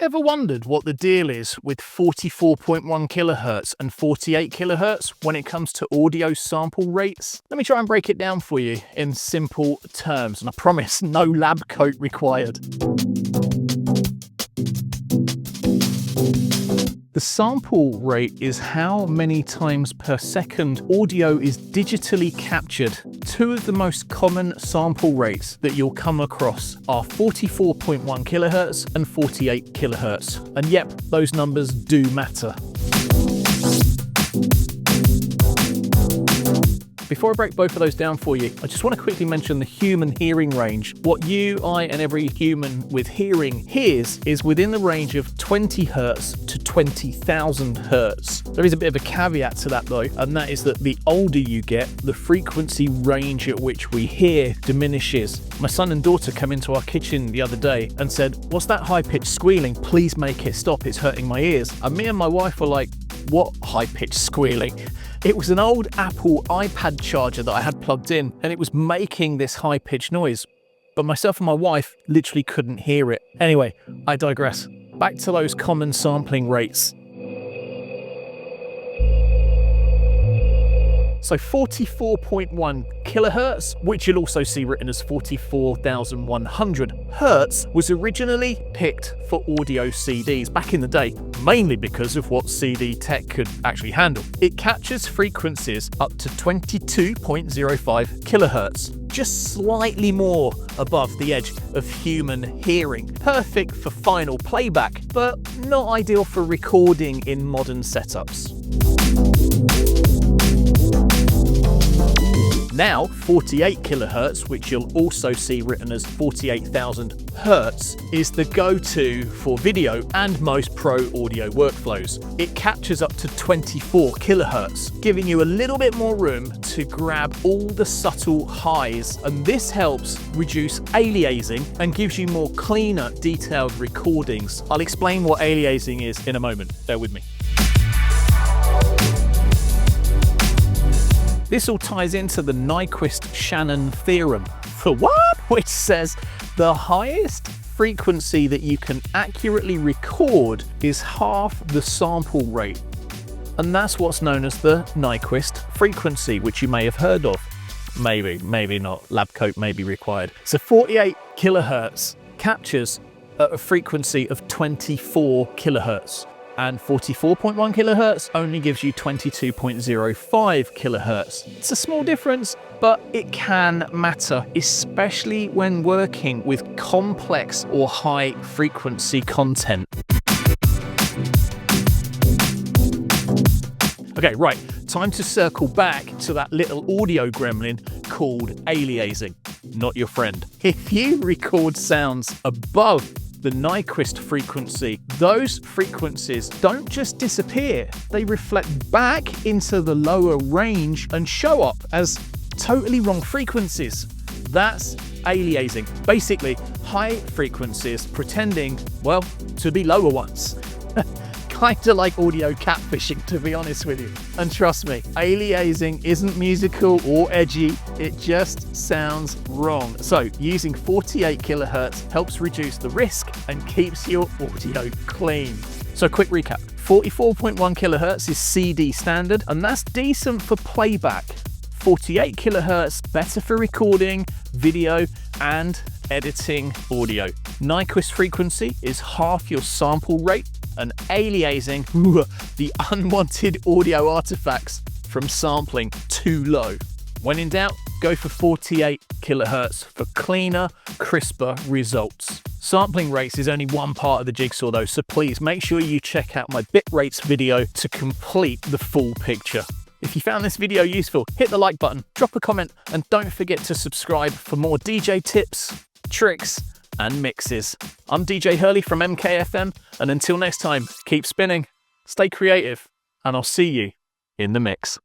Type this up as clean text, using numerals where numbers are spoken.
Ever wondered what the deal is with 44.1 kilohertz and 48 kilohertz when it comes to audio sample rates? Let me try and break it down for you in simple terms, and I promise no lab coat required. The sample rate is how many times per second audio is digitally captured. Two of the most common sample rates that you'll come across are 44.1 kilohertz and 48 kilohertz. And yep, those numbers do matter. Before I break both of those down for you, I just want to quickly mention the human hearing range. What you, I, and every human with hearing hears is within the range of 20 hertz to 20,000 hertz. There is a bit of a caveat to that though, and that is that the older you get, the frequency range at which we hear diminishes. My son and daughter came into our kitchen the other day and said, "What's that high-pitched squealing? Please make it stop, it's hurting my ears." And me and my wife were like, "What high-pitched squealing?" It was an old Apple iPad charger that I had plugged in, and it was making this high-pitched noise. But myself and my wife literally couldn't hear it. Anyway, I digress. Back to those common sampling rates. So 44.1 kilohertz, which you'll also see written as 44,100 hertz, was originally picked for audio CDs back in the day, mainly because of what CD tech could actually handle. It captures frequencies up to 22.05 kilohertz, just slightly more above the edge of human hearing. Perfect for final playback, but not ideal for recording in modern setups. Now, 48 kilohertz, which you'll also see written as 48,000 hertz, is the go-to for video and most pro audio workflows. It captures up to 24 kilohertz, giving you a little bit more room to grab all the subtle highs, and this helps reduce aliasing and gives you more cleaner, detailed recordings. I'll explain what aliasing is in a moment. Bear with me. This all ties into the Nyquist-Shannon theorem, for what? Which says the highest frequency that you can accurately record is half the sample rate. And that's what's known as the Nyquist frequency, which you may have heard of. Maybe not. Lab coat may be required. So 48 kilohertz captures at a frequency of 24 kilohertz. And 44.1 kilohertz only gives you 22.05 kilohertz. It's a small difference, but it can matter, especially when working with complex or high frequency content. Okay, right, time to circle back to that little audio gremlin called aliasing, not your friend. If you record sounds above the Nyquist frequency, those frequencies don't just disappear, they reflect back into the lower range and show up as totally wrong frequencies. That's aliasing. Basically, high frequencies pretending, well, to be lower ones. Kinda like audio catfishing, to be honest with you. And trust me, aliasing isn't musical or edgy, it just sounds wrong. So using 48 kilohertz helps reduce the risk and keeps your audio clean. So quick recap, 44.1 kilohertz is CD standard, and that's decent for playback. 48 kilohertz, better for recording, video, and editing audio. Nyquist frequency is half your sample rate, and aliasing the unwanted audio artifacts from sampling too low. When in doubt, go for 48 kilohertz for cleaner, crisper results. Sampling rates is only one part of the jigsaw though, so please make sure you check out my bit rates video to complete the full picture. If you found this video useful, hit the like button, drop a comment, and don't forget to subscribe for more DJ tips, tricks, and mixes. I'm DJ Hurley from MKFM, and until next time, keep spinning, stay creative, and I'll see you in the mix.